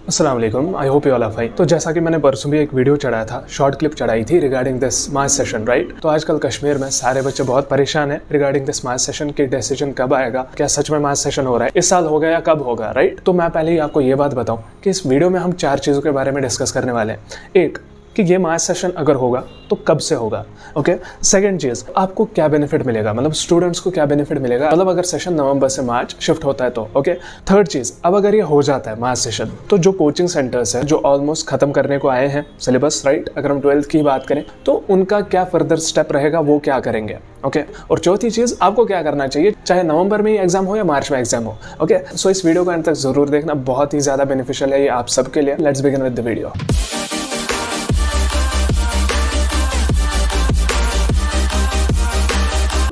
अस्सलाम वालेकुम, I hope you all are fine. तो जैसा कि मैंने परसों भी एक वीडियो चढ़ाया था, शॉर्ट क्लिप चढ़ाई थी regarding this mass session, right. तो आजकल कश्मीर में सारे बच्चे बहुत परेशान हैं रिगार्डिंग दिस मास सेशन की डिसीजन कब आएगा, क्या सच में मास सेशन हो रहा है, इस साल होगा या कब होगा, राइट। तो मैं पहले ही आपको ये बात बताऊं कि इस वीडियो में हम 4 चीज़ों के बारे में डिस्कस करने वाले हैं। एक, कि ये मास सेशन अगर होगा तो कब से होगा, ओके। सेकंड चीज, आपको क्या बेनिफिट मिलेगा, मतलब स्टूडेंट्स को क्या बेनिफिट मिलेगा, मतलब अगर सेशन नवंबर से मार्च शिफ्ट होता है तो, ओके। थर्ड चीज, अब अगर ये हो जाता है मास सेशन तो जो कोचिंग सेंटर्स हैं जो ऑलमोस्ट खत्म करने को आए हैं सिलेबस, राइट, अगर हम 12th की बात करें तो उनका क्या फर्दर स्टेप रहेगा, वो क्या करेंगे, ओके। और चौथी चीज, आपको क्या करना चाहिए, चाहे नवंबर में ही एग्जाम हो या मार्च में एग्जाम हो, ओके। सो इस वीडियो को अंत तक जरूर देखना, बहुत ही ज्यादा बेनिफिशियल है ये आप सबके लिए। Let's begin with the video.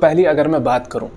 पहली अगर मैं बात करूं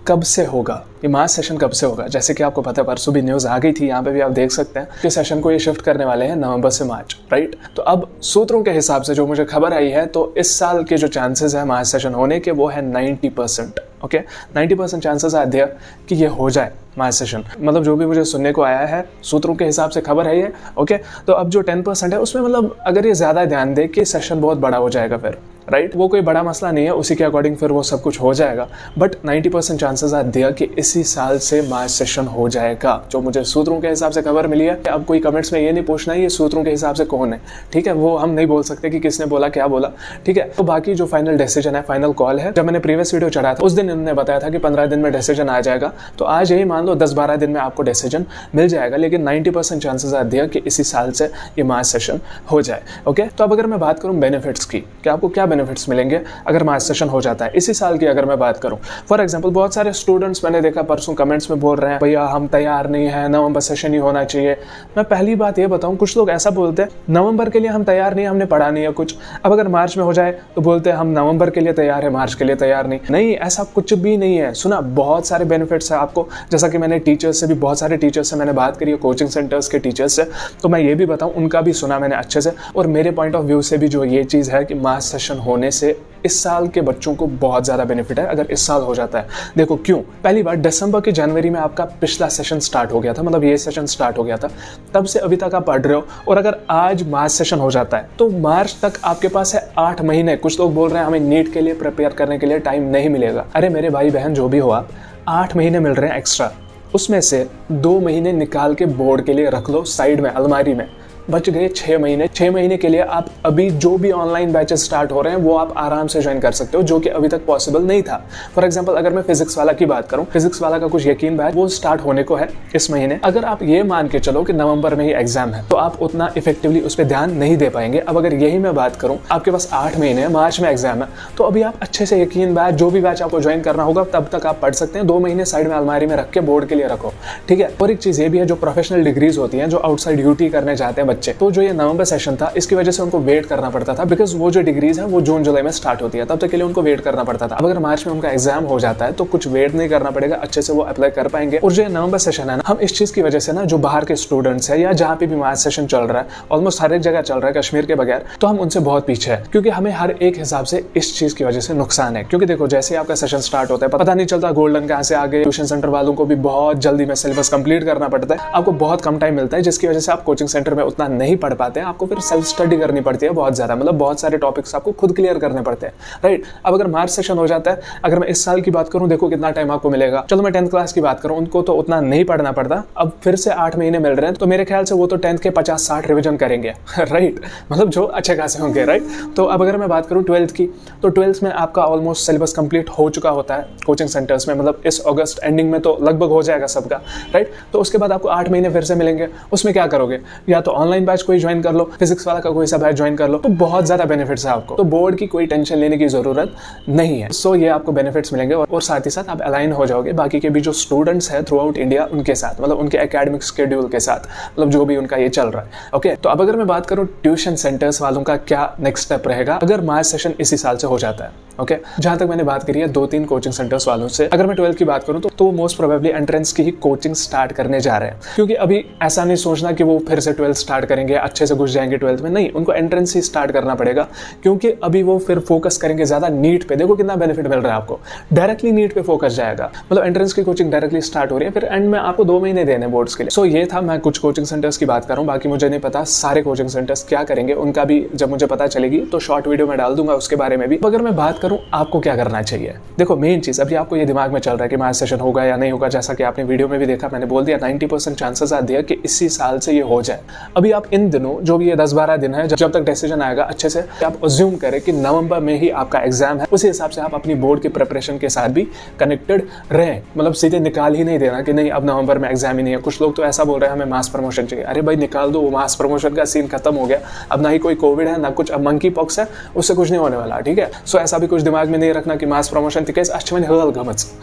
कब से होगा ये मास सेशन, कब से होगा, जैसे कि आपको पता है परसों भी न्यूज़ आ गई थी, यहाँ पे भी आप देख सकते हैं कि सेशन को ये शिफ्ट करने वाले हैं नवंबर से मार्च, राइट। तो अब सूत्रों के हिसाब से जो मुझे खबर आई है तो इस साल के जो चांसेस है मास सेशन होने के वो है 90%, ओके। 90% चांसेस आर देयर कि ये हो जाए मास सेशन, मतलब जो भी मुझे सुनने को आया है सूत्रों के हिसाब से खबर है ये, ओके। तो अब जो 10% है उसमें मतलब अगर ये ज़्यादा ध्यान दे कि सेशन बहुत बड़ा हो जाएगा फिर, राइट, वो कोई बड़ा मसला नहीं है, उसी के अकॉर्डिंग फिर वो सब कुछ हो जाएगा। बट 90% चांसेस आर देयर कि इसी साल से मास सेशन हो जाएगा, जो मुझे सूत्रों के हिसाब से खबर मिली है। अब कोई कमेंट्स में ये नहीं पूछना है ये सूत्रों के हिसाब से कौन है, ठीक है, वो हम नहीं बोल सकते कि किसने बोला क्या बोला, ठीक है। तो बाकी जो फाइनल डिसीजन है, फाइनल कॉल है, जब मैंने प्रीवियस वीडियो चढ़ाया था उस दिन इन्होंने बताया था कि 15 दिन में डिसीजन आ जाएगा, तो आज यही मान लो 10-12 दिन में आपको डिसीजन मिल जाएगा, लेकिन 90% चांसेस आर देयर कि इसी साल से ये मास सेशन हो जाए, ओके। तो अब अगर मैं बात करूँ बेनिफिट्स की, कि आपको क्या बेनिफिट्स मिलेंगे अगर मास सेशन हो जाता है इसी साल की, अगर मैं बात करूं फॉर एग्जांपल, बहुत सारे स्टूडेंट्स मैंने देखा परसों कमेंट्स में बोल रहे हैं भैया हम तैयार नहीं है, नवंबर सेशन ही होना चाहिए। मैं पहली बात ये बताऊं, कुछ लोग ऐसा बोलते हैं नवंबर के लिए हम तैयार नहीं, हमने पढ़ा नहीं है कुछ, अब अगर मार्च में हो जाए तो बोलते हैं हम नवंबर के लिए तैयार है, मार्च के लिए तैयार नहीं, ऐसा कुछ भी नहीं है। सुना, बहुत सारे बेनिफिट्स है आपको, जैसा कि मैंने टीचर्स से भी, बहुत सारे टीचर्स से मैंने बात करी है, कोचिंग सेंटर्स के टीचर्स से, तो मैं ये भी बताऊं उनका भी सुना मैंने अच्छे से, और मेरे पॉइंट ऑफ व्यू से भी जो ये चीज़ है कि मास सेशन होने से इस साल के बच्चों को बहुत ज़्यादा बेनिफिट है अगर इस साल हो जाता है। देखो क्यों, पहली बार दिसंबर के जनवरी में आपका पिछला सेशन स्टार्ट हो गया था, मतलब ये सेशन स्टार्ट हो गया था, तब से अभी तक आप पढ़ रहे हो, और अगर आज मार्च सेशन हो जाता है तो मार्च तक आपके पास है 8 महीने। कुछ लोग बोल रहे हैं हमें नीट के लिए प्रिपेयर करने के लिए टाइम नहीं मिलेगा। अरे मेरे भाई बहन जो भी हो आप, 8 महीने मिल रहे हैं एक्स्ट्रा, उसमें से 2 महीने निकाल के बोर्ड के लिए रख लो साइड में अलमारी में, बच गए 6 महीने। 6 महीने के लिए आप अभी जो भी ऑनलाइन बैचेस स्टार्ट हो रहे हैं वो आप आराम से ज्वाइन कर सकते हो, जो कि अभी तक पॉसिबल नहीं था। फॉर एग्जांपल अगर मैं फिजिक्स वाला की बात करूं, फिजिक्स वाला का कुछ यकीन बैच वो स्टार्ट होने को है इस महीने। अगर आप ये मान के चलो कि नवंबर में ही एग्जाम है तो आप उतना इफेक्टिवली उस पर ध्यान नहीं दे पाएंगे। अब अगर यही मैं बात करूँ, आपके पास 8 महीने है, मार्च में एग्जाम है, तो अभी आप अच्छे से यकीन बैच, जो भी बैच आपको ज्वाइन करना होगा तब तक आप पढ़ सकते हैं। 2 महीने साइड में अलमारी में रख के बोर्ड के लिए रखो, ठीक है। और एक चीज ये भी है, जो प्रोफेशनल डिग्रीज होती हैं, जो आउटसाइड ड्यूटी करने जाते हैं बच्चे, तो जो ये नवंबर सेशन था इसकी वजह से उनको वेट करना पड़ता था, बिकॉज वो जो डिग्रीज है वो जून जुलाई में स्टार्ट होती है, तब तक के लिए उनको वेट करना पड़ता था। अब अगर मार्च में उनका एग्जाम हो जाता है तो कुछ वेट नहीं करना पड़ेगा, अच्छे से वो अप्लाई कर पाएंगे। और जो नवंबर सेशन है ना, हम इस चीज की वजह से ना, जो बाहर के स्टूडेंट्स है या जहाँ पे भी मास सेशन चल रहा है, ऑलमोस्ट हर एक जगह चल रहा है कश्मीर के बगैर, तो हम उनसे बहुत पीछे है, क्योंकि हमें हर एक हिसाब से इस चीज की वजह से नुकसान है। क्योंकि देखो जैसे आपका सेशन स्टार्ट होता है पता नहीं चलता गोल्डन कहाँ से आ गए, ट्यूशन सेंटर वालों को भी बहुत जल्दी में सिलेबस कंप्लीट करना पड़ता है, आपको बहुत कम टाइम मिलता है, जिसकी वजह से आप कोचिंग सेंटर में उतना नहीं पढ़ पाते हैं, आपको फिर सेल्फ स्टडी करनी पड़ती है बहुत ज्यादा, मतलब बहुत सारे टॉपिक्स आपको खुद क्लियर करने पड़ते हैं, राइट। अब अगर मार्च सेशन हो जाता है, अगर मैं इस साल की बात करूं, देखो कितना टाइम आपको मिलेगा। चलो मैं 10th क्लास की बात करूं, उनको तो उतना नहीं पढ़ना पड़ता, अब फिर से 8 महीने मिल रहे हैं, तो मेरे ख्याल से वो तो 10th के 50-60 रिवीजन करेंगे, राइट, मतलब जो अच्छे खासे होंगे, राइट। तो अब अगर मैं बात करूं 12th की, तो 12th में आपका ऑलमोस्ट सिलेबस कंप्लीट हो चुका होता है कोचिंग सेंटर्स में, मतलब इस अगस्त एंडिंग में तो लगभग हो जाएगा सबका, राइट। तो उसके बाद आपको 8 महीने फिर से मिलेंगे, उसमें क्या करोगे, या तो ऑनलाइन बैच कोई ज्वाइन कर लो, फिजिक्स वाला का कोई सा बैच ज्वाइन कर लो, तो बहुत ज्यादा बेनिफिट्स है आपको, तो बोर्ड की कोई टेंशन लेने की जरूरत नहीं है। सो ये आपको बेनिफिट्स मिलेंगे, और साथ ही साथ आप अलाइन हो जाओगे बाकी के भी जो स्टूडेंट्स हैं थ्रू आउट इंडिया उनके साथ, मतलब उनके एकेडमिक शेड्यूल के साथ, मतलब जो भी उनका ये चल रहा है, ओके। तो अब अगर मैं बात करूं ट्यूशन सेंटर्स वालों का क्या नेक्स्ट स्टेप रहेगा अगर मास सेशन इसी साल से हो जाता है, ओके। जहां तक मैंने बात करी है 2-3 कोचिंग सेंटर्स वालों से, अगर मैं 12th की बात करूं तो मोस्ट प्रोबेबली एंट्रेंस की ही कोचिंग स्टार्ट करने जा रहे हैं, क्योंकि अभी ऐसा नहीं सोचना कि वो फिर से 12th स्टार्ट स्टार्ट करेंगे, अच्छे से घुस जाएंगे 12th में, नहीं, उनको एंट्रेंस ही स्टार्ट करना पड़ेगा, क्योंकि अभी वो फिर फोकस करेंगे ज़्यादा नीट पे। देखो कितना बेनिफिट मिल रहा है आपको, डायरेक्टली नीट पे फोकस जाएगा, मतलब एंट्रेंस की कोचिंग डायरेक्टली स्टार्ट हो रही है, फिर एंड में आपको 2 महीने देने बोर्ड्स के लिए। सो ये था, मैं कुछ कोचिंग सेंटर्स की बात कर रहा हूँ, बाकी मुझे नहीं पता सारे कोचिंग सेंटर्स क्या करेंगे, उनका भी जब मुझे पता चलेगी तो शॉर्ट वीडियो में डाल दूंगा उसके बारे में भी। अगर मैं बात करूँ आपको क्या करना चाहिए, देखो मेन चीज़ अभी आपको ये दिमाग में चल रहा है कि मार्च सेशन होगा या नहीं होगा, जैसा कि आपने वीडियो में भी देखा, मैंने बोल दिया 90% चांसेस आ दिया कि इसी साल से ये हो जाए। अभी आप इन दिनों जो भी ये 10-12 दिन है जब तक डिसीजन आएगा, अच्छे से आप अज्यूम करें कि नवंबर में ही आपका एग्जाम है, उसी हिसाब से आप अपनी बोर्ड की प्रिपरेशन के साथ भी कनेक्टेड रहें। मतलब सीधे निकाल ही नहीं देना कि नहीं अब नवंबर में एग्जाम ही नहीं है। कुछ लोग तो ऐसा बोल रहे हैं हमें मास प्रमोशन चाहिए, अरे भाई निकाल दो, वो मास प्रमोशन का सीन खत्म हो गया, अब ना ही कोई कोविड है ना कुछ, अब मंकी पॉक्स है, उससे कुछ नहीं होने वाला, ठीक है। सो ऐसा भी कुछ दिमाग में नहीं रखना कि मास प्रमोशन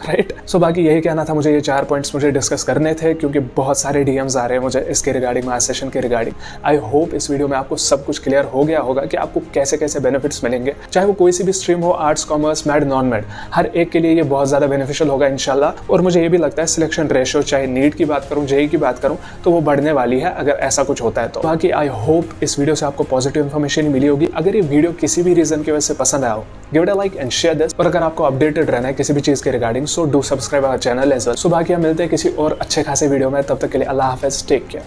राइट। सो बाकी यही कहना था मुझे, ये 4 पॉइंट्स मुझे डिस्कस करने थे, क्योंकि बहुत सारे डीएम्स आ रहे हैं मुझे इसके रिगार्डिंग, मास सेशन के रिगार्डिंग। आई होप इस वीडियो में आपको सब कुछ क्लियर हो गया होगा कि आपको कैसे कैसे बेनिफिट्स मिलेंगे, चाहे वो कोई सी भी स्ट्रीम हो, arts, commerce, med, non med, हर एक के लिए ये बहुत ज़्यादा बेनिफिशियल होगा इंशाल्लाह। और मुझे ये भी लगता है सिलेक्शन रेशो, चाहे नीट की बात करूँ, जेई की बात करूँ, तो वो बढ़ने वाली है अगर ऐसा कुछ होता है तो। बाकी आई होप इस वीडियो से आपको पॉजिटिव इन्फॉर्मेशन मिली होगी। अगर ये वीडियो किसी भी रीजन की वजह से पसंद आया हो, give it a like and share this. और अगर आपको अपडेटेड रहना है किसी भी चीज़ के regarding, so do subscribe our channel as well. So बाकी हम मिलते हैं किसी और अच्छे खासे वीडियो में, तब तक के लिए अल्लाह हाफिज़, टेक केयर।